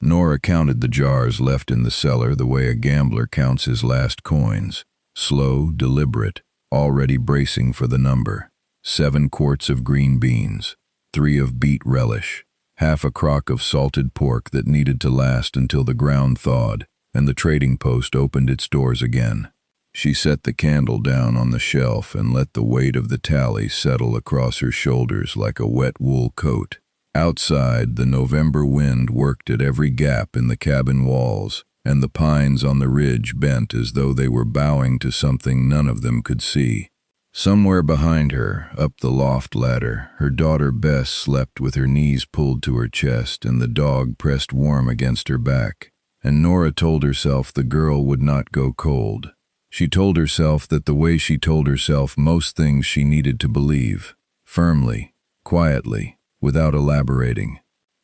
Nora counted the jars left in the cellar the way a gambler counts his last coins. Slow, deliberate, already bracing for the number. 7 quarts of green beans, 3 of beet relish, half a crock of salted pork that needed to last until the ground thawed and the trading post opened its doors again. She set the candle down on the shelf and let the weight of the tally settle across her shoulders like a wet wool coat. Outside, the November wind worked at every gap in the cabin walls, and the pines on the ridge bent as though they were bowing to something none of them could see. Somewhere behind her, up the loft ladder, her daughter Bess slept with her knees pulled to her chest and the dog pressed warm against her back. And Nora told herself the girl would not go cold. She told herself that the way she told herself most things she needed to believe, firmly, quietly, without elaborating.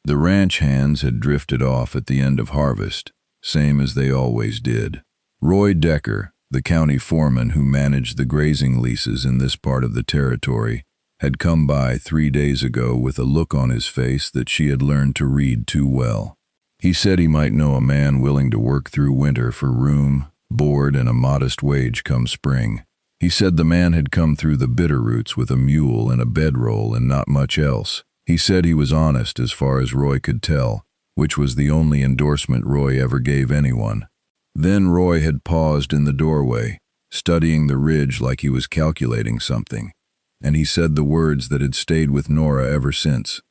The ranch hands had drifted off at the end of harvest, same as they always did. Roy Decker, the county foreman who managed the grazing leases in this part of the territory, had come by 3 days ago with a look on his face that she had learned to read too well. He said he might know a man willing to work through winter for room, board, and a modest wage come spring. He said the man had come through the Bitterroots with a mule and a bedroll and not much else. He said he was honest as far as Roy could tell, which was the only endorsement Roy ever gave anyone. Then Roy had paused in the doorway, studying the ridge like he was calculating something, and he said the words that had stayed with Nora ever since.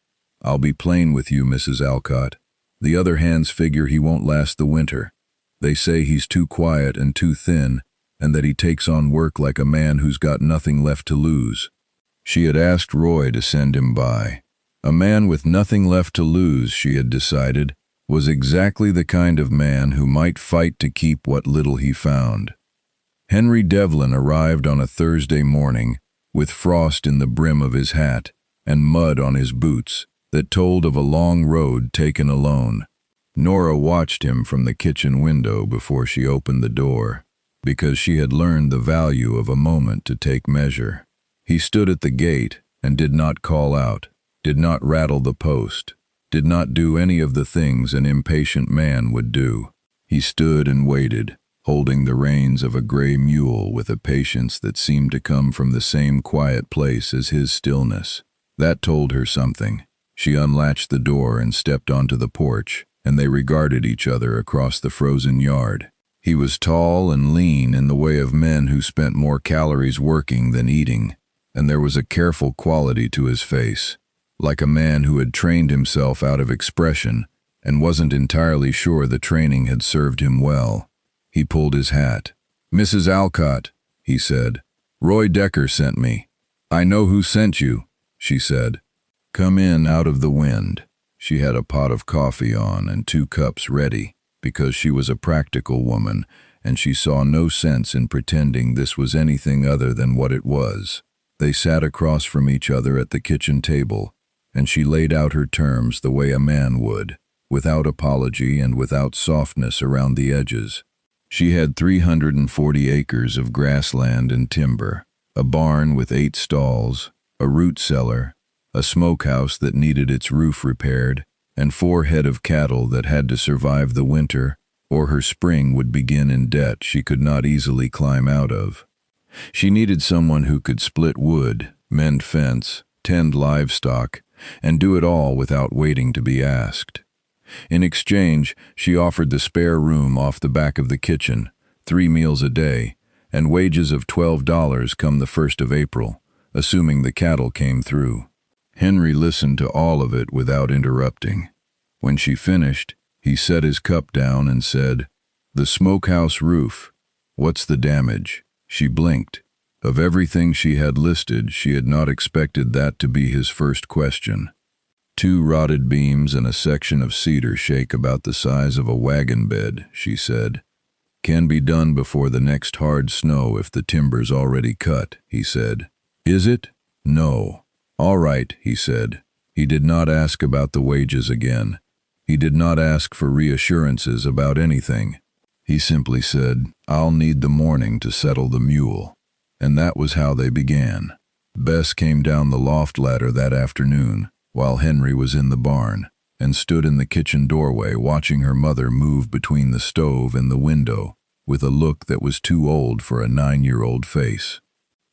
"I'll be plain with you, Mrs. Alcott. The other hands figure he won't last the winter. They say he's too quiet and too thin, and that he takes on work like a man who's got nothing left to lose." She had asked Roy to send him by. A man with nothing left to lose, she had decided, was exactly the kind of man who might fight to keep what little he found. Henry Devlin arrived on a Thursday morning, with frost in the brim of his hat and mud on his boots that told of a long road taken alone. Nora watched him from the kitchen window before she opened the door, because she had learned the value of a moment to take measure. He stood at the gate and did not call out, did not rattle the post, did not do any of the things an impatient man would do. He stood and waited, holding the reins of a gray mule with a patience that seemed to come from the same quiet place as his stillness. That told her something. She unlatched the door and stepped onto the porch, and they regarded each other across the frozen yard. He was tall and lean in the way of men who spent more calories working than eating, and there was a careful quality to his face, like a man who had trained himself out of expression and wasn't entirely sure the training had served him well. He pulled his hat. "Mrs. Alcott," he said, "Roy Decker sent me." "I know who sent you," she said. "Come in out of the wind." She had a pot of coffee on and 2 cups ready, because she was a practical woman, and she saw no sense in pretending this was anything other than what it was. They sat across from each other at the kitchen table, and she laid out her terms the way a man would, without apology and without softness around the edges. She had 340 acres of grassland and timber, a barn with 8 stalls, a root cellar, a smokehouse that needed its roof repaired, and 4 head of cattle that had to survive the winter, or her spring would begin in debt she could not easily climb out of. She needed someone who could split wood, mend fence, tend livestock, and do it all without waiting to be asked. In exchange, she offered the spare room off the back of the kitchen, 3 meals a day, and wages of $12 come the 1st of April, assuming the cattle came through. Henry listened to all of it without interrupting. When she finished, he set his cup down and said, "The smokehouse roof. What's the damage?" She blinked. Of everything she had listed, she had not expected that to be his first question. 2 rotted beams and a section of cedar shake about the size of a wagon bed, she said. "Can be done before the next hard snow if the timber's already cut," he said. "Is it?" "No." "All right," he said. He did not ask about the wages again. He did not ask for reassurances about anything. He simply said, "I'll need the morning to settle the mule." And that was how they began. Bess came down the loft ladder that afternoon, while Henry was in the barn. and stood in the kitchen doorway watching her mother move between the stove and the window with a look that was too old for a 9-year-old face.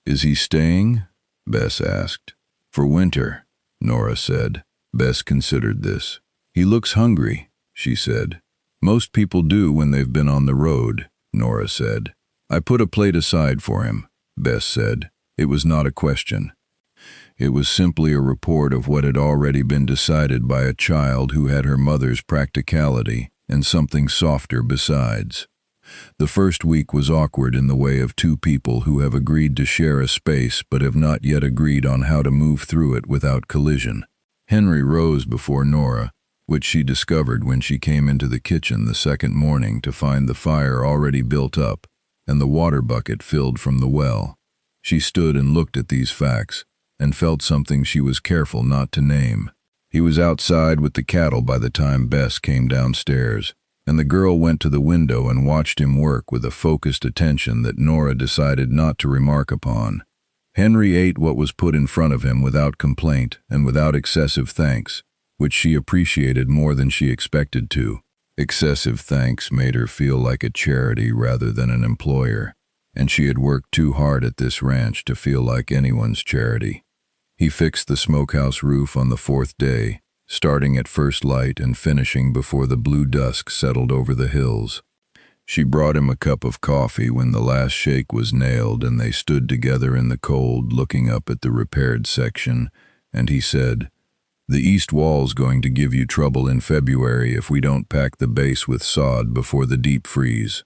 "Is he staying?" Bess asked. "For winter," Nora said. Bess considered this. "He looks hungry," she said. "Most people do when they've been on the road," Nora said. "I put a plate aside for him," Bess said. It was not a question. It was simply a report of what had already been decided by a child who had her mother's practicality and something softer besides. The first week was awkward in the way of two people who have agreed to share a space but have not yet agreed on how to move through it without collision. Henry rose before Nora, which she discovered when she came into the kitchen the second morning to find the fire already built up and the water bucket filled from the well. She stood and looked at these facts and felt something she was careful not to name. He was outside with the cattle by the time Bess came downstairs, and the girl went to the window and watched him work with a focused attention that Nora decided not to remark upon. Henry ate what was put in front of him without complaint and without excessive thanks, which she appreciated more than she expected to. Excessive thanks made her feel like a charity rather than an employer, and she had worked too hard at this ranch to feel like anyone's charity. He fixed the smokehouse roof on the 4th day, starting at first light and finishing before the blue dusk settled over the hills. She brought him a cup of coffee when the last shake was nailed and they stood together in the cold looking up at the repaired section, and he said, "The east wall's going to give you trouble in February if we don't pack the base with sod before the deep freeze."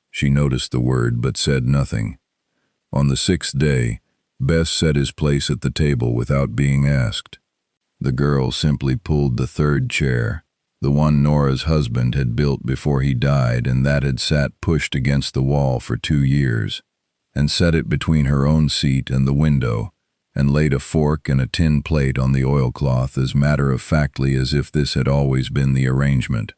She noticed the word but said nothing. On the 6th day, Bess set his place at the table without being asked. The girl simply pulled the 3rd chair, the one Nora's husband had built before he died and that had sat pushed against the wall for 2 years, and set it between her own seat and the window, and laid a fork and a tin plate on the oilcloth as matter-of-factly as if this had always been the arrangement.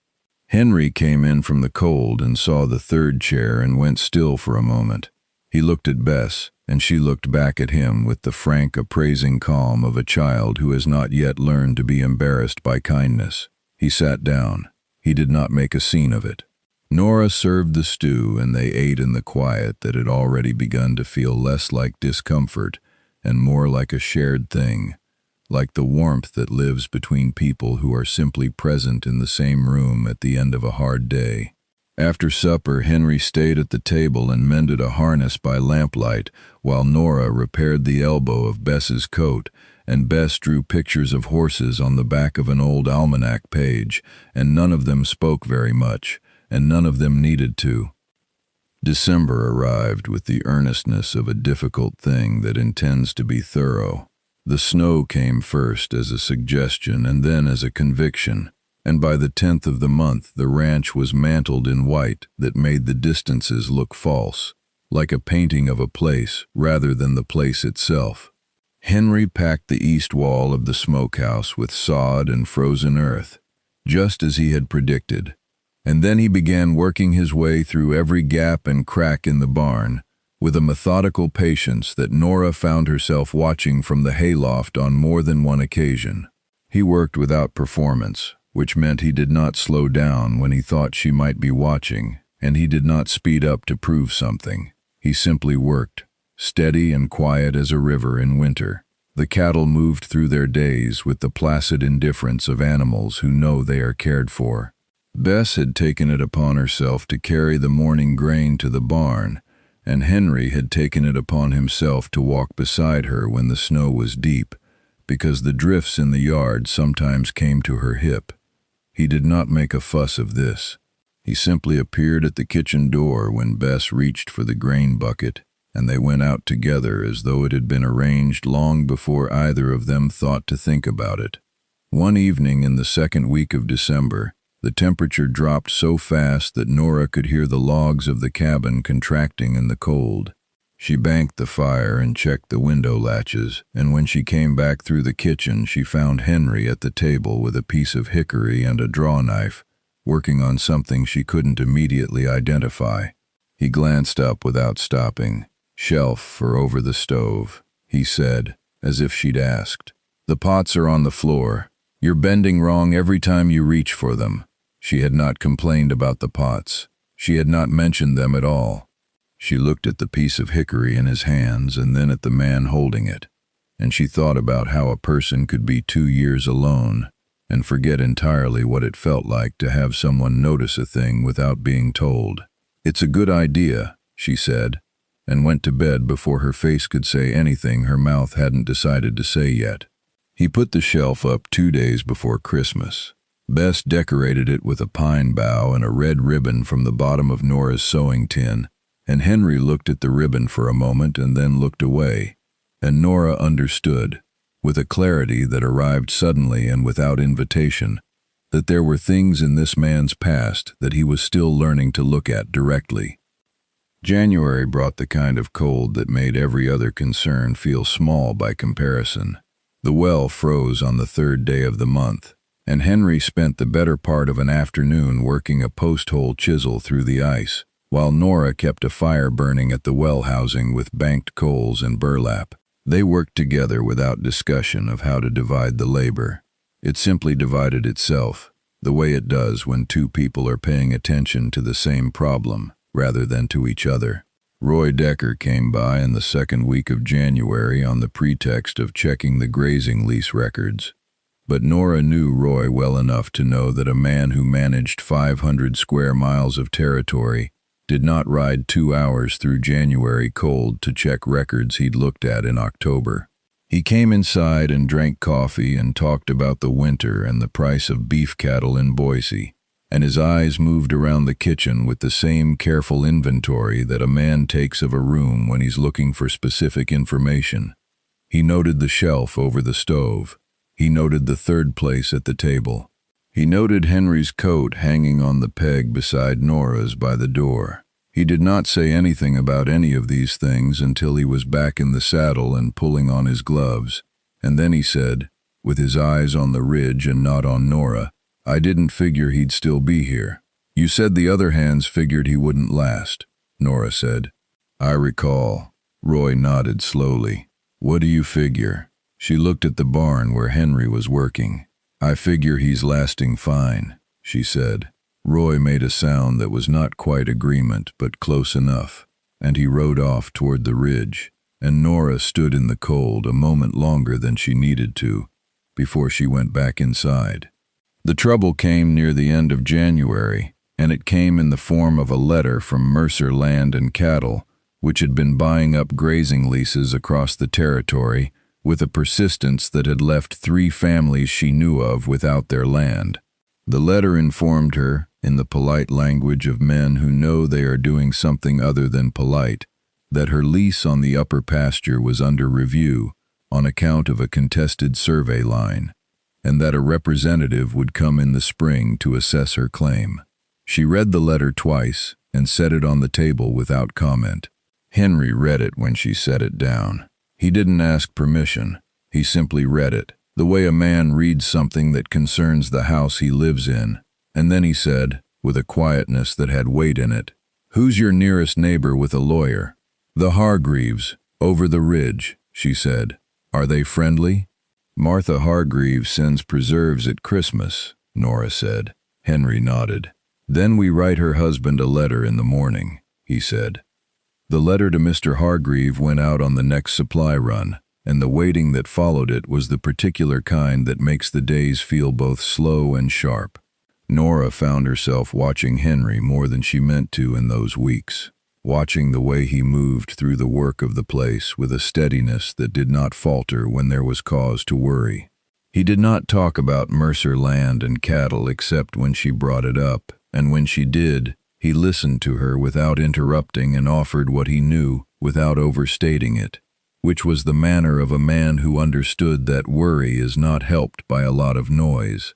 Henry came in from the cold and saw the 3rd chair and went still for a moment. He looked at Bess, and she looked back at him with the frank, appraising calm of a child who has not yet learned to be embarrassed by kindness. He sat down. He did not make a scene of it. Nora served the stew, and they ate in the quiet that had already begun to feel less like discomfort and more like a shared thing, like the warmth that lives between people who are simply present in the same room at the end of a hard day. After supper, Henry stayed at the table and mended a harness by lamplight, while Nora repaired the elbow of Bess's coat, and Bess drew pictures of horses on the back of an old almanac page, and none of them spoke very much, and none of them needed to. December arrived with the earnestness of a difficult thing that intends to be thorough. The snow came first as a suggestion and then as a conviction, and by the 10th of the month the ranch was mantled in white that made the distances look false, like a painting of a place rather than the place itself. Henry packed the east wall of the smokehouse with sod and frozen earth, just as he had predicted, and then he began working his way through every gap and crack in the barn, with a methodical patience that Nora found herself watching from the hayloft on more than one occasion. He worked without performance, which meant he did not slow down when he thought she might be watching, and he did not speed up to prove something. He simply worked, steady and quiet as a river in winter. The cattle moved through their days with the placid indifference of animals who know they are cared for. Bess had taken it upon herself to carry the morning grain to the barn, and Henry had taken it upon himself to walk beside her when the snow was deep, because the drifts in the yard sometimes came to her hip. He did not make a fuss of this. He simply appeared at the kitchen door when Bess reached for the grain bucket, and they went out together as though it had been arranged long before either of them thought to think about it. One evening in the 2nd week of December, the temperature dropped so fast that Nora could hear the logs of the cabin contracting in the cold. She banked the fire and checked the window latches, and when she came back through the kitchen she found Henry at the table with a piece of hickory and a draw knife, working on something she couldn't immediately identify. He glanced up without stopping. "Shelf for over the stove," he said, as if she'd asked. "The pots are on the floor." You're bending wrong every time you reach for them. She had not complained about the pots. She had not mentioned them at all. She looked at the piece of hickory in his hands and then at the man holding it, and she thought about how a person could be 2 years alone and forget entirely what it felt like to have someone notice a thing without being told. "It's a good idea," she said, and went to bed before her face could say anything her mouth hadn't decided to say yet. He put the shelf up 2 days before Christmas. Bess decorated it with a pine bough and a red ribbon from the bottom of Nora's sewing tin, and Henry looked at the ribbon for a moment and then looked away, and Nora understood, with a clarity that arrived suddenly and without invitation, that there were things in this man's past that he was still learning to look at directly. January brought the kind of cold that made every other concern feel small by comparison. The well froze on the 3rd day of the month, and Henry spent the better part of an afternoon working a post-hole chisel through the ice, while Nora kept a fire burning at the well housing with banked coals and burlap. They worked together without discussion of how to divide the labor. It simply divided itself, the way it does when 2 people are paying attention to the same problem, rather than to each other. Roy Decker came by in the 2nd week of January on the pretext of checking the grazing lease records. But Nora knew Roy well enough to know that a man who managed 500 square miles of territory did not ride 2 hours through January cold to check records he'd looked at in October. He came inside and drank coffee and talked about the winter and the price of beef cattle in Boise, and his eyes moved around the kitchen with the same careful inventory that a man takes of a room when he's looking for specific information. He noted the shelf over the stove. He noted the 3rd place at the table. He noted Henry's coat hanging on the peg beside Nora's by the door. He did not say anything about any of these things until he was back in the saddle and pulling on his gloves, and then he said, with his eyes on the ridge and not on Nora, "I didn't figure he'd still be here." "You said the other hands figured he wouldn't last," Nora said. "I recall." Roy nodded slowly. "What do you figure?" She looked at the barn where Henry was working. "I figure he's lasting fine," she said. Roy made a sound that was not quite agreement, but close enough, and he rode off toward the ridge, and Nora stood in the cold a moment longer than she needed to, before she went back inside. The trouble came near the end of January, and it came in the form of a letter from Mercer Land and Cattle, which had been buying up grazing leases across the territory with a persistence that had left 3 families she knew of without their land. The letter informed her, in the polite language of men who know they are doing something other than polite, that her lease on the upper pasture was under review on account of a contested survey line, and that a representative would come in the spring to assess her claim. She read the letter twice and set it on the table without comment. Henry read it when she set it down. He didn't ask permission. He simply read it, the way a man reads something that concerns the house he lives in, and then he said, with a quietness that had weight in it, "Who's your nearest neighbor with a lawyer?" "The Hargreaves, over the ridge," she said. "Are they friendly?" "Martha Hargreaves sends preserves at Christmas," Nora said. Henry nodded. "Then we write her husband a letter in the morning," he said. The letter to Mr. Hargreave went out on the next supply run, and the waiting that followed it was the particular kind that makes the days feel both slow and sharp. Nora found herself watching Henry more than she meant to in those weeks, watching the way he moved through the work of the place with a steadiness that did not falter when there was cause to worry. He did not talk about Mercer Land and Cattle except when she brought it up, and when she did, he listened to her without interrupting and offered what he knew without overstating it, which was the manner of a man who understood that worry is not helped by a lot of noise.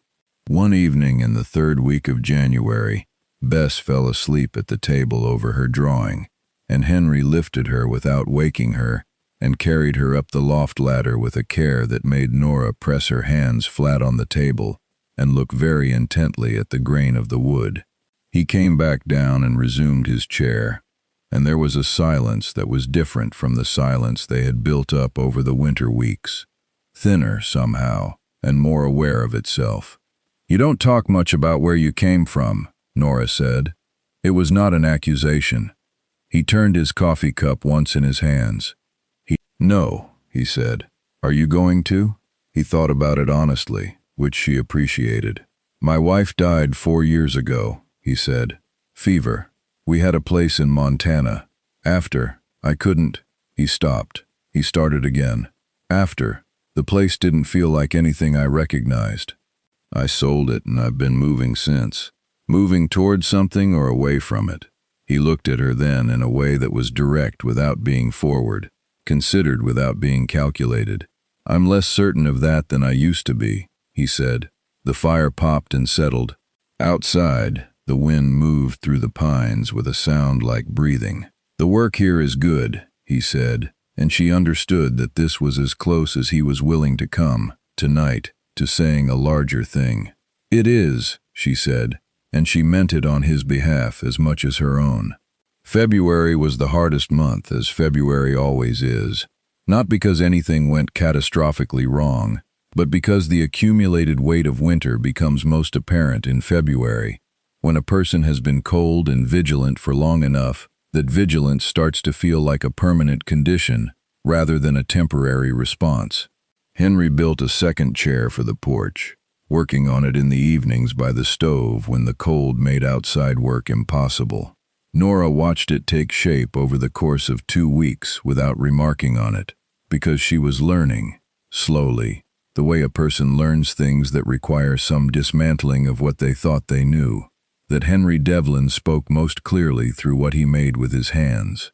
One evening in the 3rd week of January, Bess fell asleep at the table over her drawing, and Henry lifted her without waking her and carried her up the loft ladder with a care that made Nora press her hands flat on the table and look very intently at the grain of the wood. He came back down and resumed his chair, and there was a silence that was different from the silence they had built up over the winter weeks, thinner somehow, and more aware of itself. "You don't talk much about where you came from," Nora said. It was not an accusation. He turned his coffee cup once in his hands. "No," he said. "Are you going to?" He thought about it honestly, which she appreciated. "My wife died 4 years ago," he said. "Fever. We had a place in Montana. After, I couldn't." He stopped. He started again. "After, the place didn't feel like anything I recognized. I sold it and I've been moving since. Moving towards something or away from it." He looked at her then in a way that was direct without being forward, considered without being calculated. "I'm less certain of that than I used to be," he said. The fire popped and settled. Outside, the wind moved through the pines with a sound like breathing. "The work here is good," he said, and she understood that this was as close as he was willing to come, tonight, to saying a larger thing. "It is," she said, and she meant it on his behalf as much as her own. February was the hardest month, as February always is, not because anything went catastrophically wrong, but because the accumulated weight of winter becomes most apparent in February, when a person has been cold and vigilant for long enough that vigilance starts to feel like a permanent condition rather than a temporary response. Henry built a second chair for the porch, working on it in the evenings by the stove when the cold made outside work impossible. Nora watched it take shape over the course of 2 weeks without remarking on it, because she was learning, slowly, the way a person learns things that require some dismantling of what they thought they knew, that Henry Devlin spoke most clearly through what he made with his hands.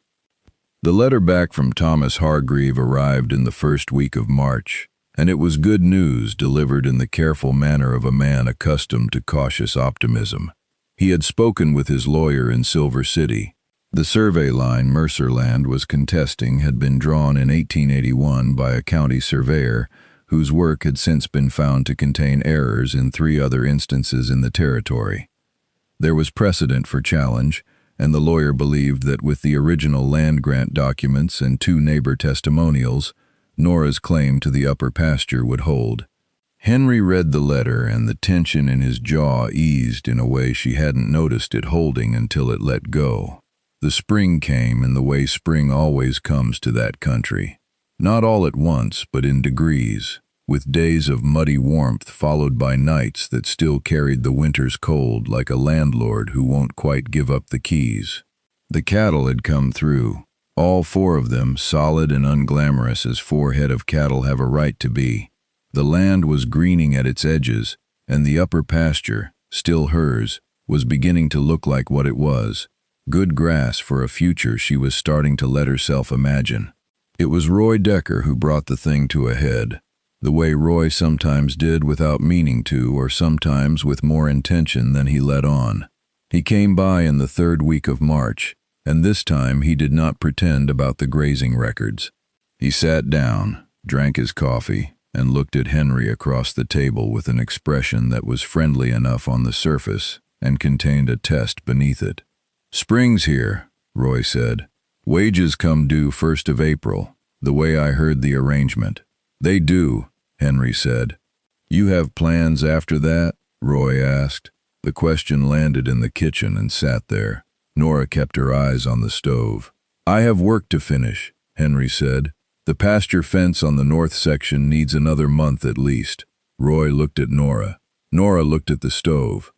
The letter back from Thomas Hargreave arrived in the first week of March, and it was good news delivered in the careful manner of a man accustomed to cautious optimism. He had spoken with his lawyer in Silver City. The survey line Mercerland was contesting had been drawn in 1881 by a county surveyor whose work had since been found to contain errors in 3 other instances in the territory. There was precedent for challenge, and the lawyer believed that with the original land grant documents and 2 neighbor testimonials, Nora's claim to the upper pasture would hold. Henry read the letter, and the tension in his jaw eased in a way she hadn't noticed it holding until it let go. The spring came in the way spring always comes to that country. Not all at once, but in degrees, with days of muddy warmth followed by nights that still carried the winter's cold like a landlord who won't quite give up the keys. The cattle had come through, all 4 of them solid and unglamorous as 4 head of cattle have a right to be. The land was greening at its edges, and the upper pasture, still hers, was beginning to look like what it was, good grass for a future she was starting to let herself imagine. It was Roy Decker who brought the thing to a head, the way Roy sometimes did without meaning to, or sometimes with more intention than he let on. He came by in the 3rd week of March, and this time he did not pretend about the grazing records. He sat down, drank his coffee, and looked at Henry across the table with an expression that was friendly enough on the surface and contained a test beneath it. "Spring's here," Roy said. "Wages come due 1st of April, the way I heard the arrangement." "They do," Henry said. "You have plans after that?" Roy asked. The question landed in the kitchen and sat there. Nora kept her eyes on the stove. "I have work to finish," Henry said. "The pasture fence on the north section needs another month at least." Roy looked at Nora. Nora looked at the stove.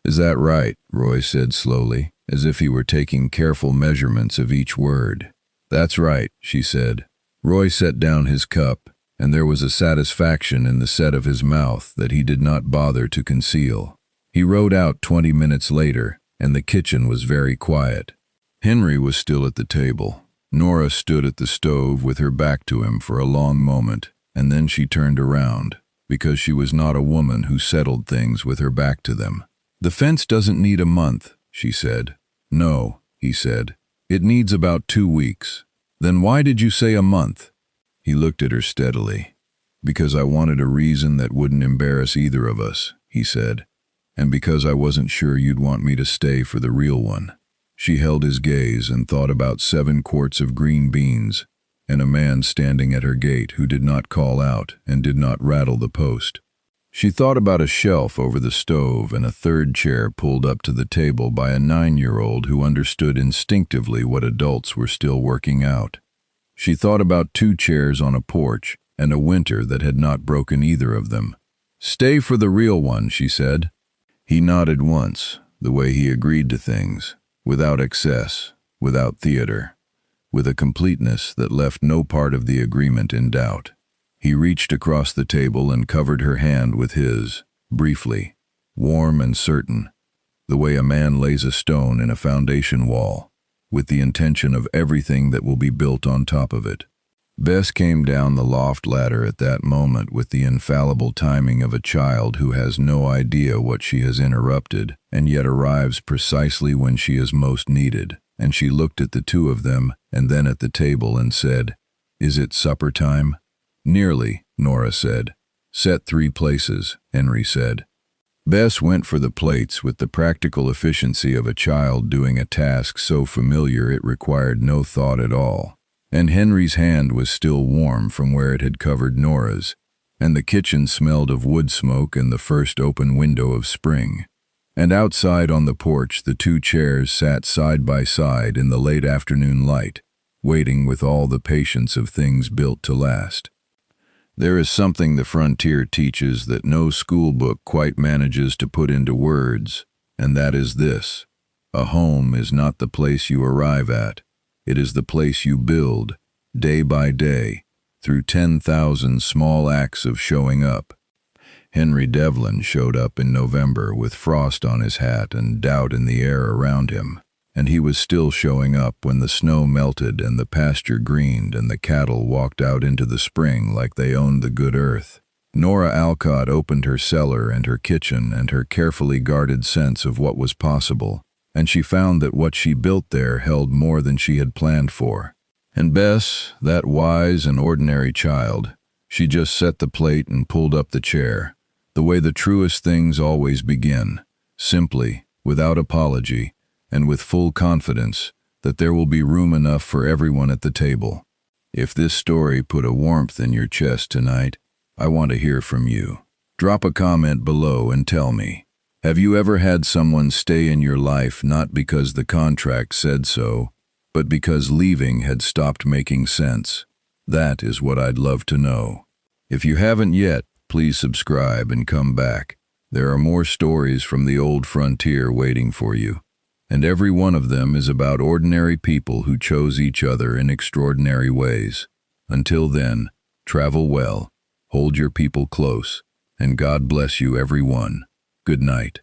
"Is that right?" Roy said slowly, as if he were taking careful measurements of each word. "That's right," she said. Roy set down his cup, and there was a satisfaction in the set of his mouth that he did not bother to conceal. He rode out 20 minutes later, and the kitchen was very quiet. Henry was still at the table. Nora stood at the stove with her back to him for a long moment, and then she turned around, because she was not a woman who settled things with her back to them. "The fence doesn't need a month," she said. "No," he said. "It needs about 2 weeks. "Then why did you say a month?" He looked at her steadily. "Because I wanted a reason that wouldn't embarrass either of us," he said. "And because I wasn't sure you'd want me to stay for the real one." She held his gaze and thought about 7 quarts of green beans, and a man standing at her gate who did not call out and did not rattle the post. She thought about a shelf over the stove and a third chair pulled up to the table by a 9-year-old who understood instinctively what adults were still working out. She thought about 2 chairs on a porch and a winter that had not broken either of them. "Stay for the real one," she said. He nodded once, the way he agreed to things, without excess, without theater, with a completeness that left no part of the agreement in doubt. He reached across the table and covered her hand with his, briefly, warm and certain, the way a man lays a stone in a foundation wall, with the intention of everything that will be built on top of it. Bess came down the loft ladder at that moment with the infallible timing of a child who has no idea what she has interrupted and yet arrives precisely when she is most needed, and she looked at the two of them and then at the table and said, "Is it supper time?" "Nearly," Nora said. "Set 3 places," Henry said. Bess went for the plates with the practical efficiency of a child doing a task so familiar it required no thought at all. And Henry's hand was still warm from where it had covered Nora's, and the kitchen smelled of wood smoke and the first open window of spring. And outside on the porch the 2 chairs sat side by side in the late afternoon light, waiting with all the patience of things built to last. There is something the frontier teaches that no school book quite manages to put into words, and that is this: a home is not the place you arrive at. It is the place you build, day by day, through 10,000 small acts of showing up. Henry Devlin showed up in November with frost on his hat and doubt in the air around him, and he was still showing up when the snow melted and the pasture greened and the cattle walked out into the spring like they owned the good earth. Nora Alcott opened her cellar and her kitchen and her carefully guarded sense of what was possible, and she found that what she built there held more than she had planned for. And Bess, that wise and ordinary child, she just set the plate and pulled up the chair, the way the truest things always begin, simply, without apology, and with full confidence that there will be room enough for everyone at the table. If this story put a warmth in your chest tonight, I want to hear from you. Drop a comment below and tell me. Have you ever had someone stay in your life not because the contract said so, but because leaving had stopped making sense? That is what I'd love to know. If you haven't yet, please subscribe and come back. There are more stories from the old frontier waiting for you, and every one of them is about ordinary people who chose each other in extraordinary ways. Until then, travel well, hold your people close, and God bless you everyone. Good night.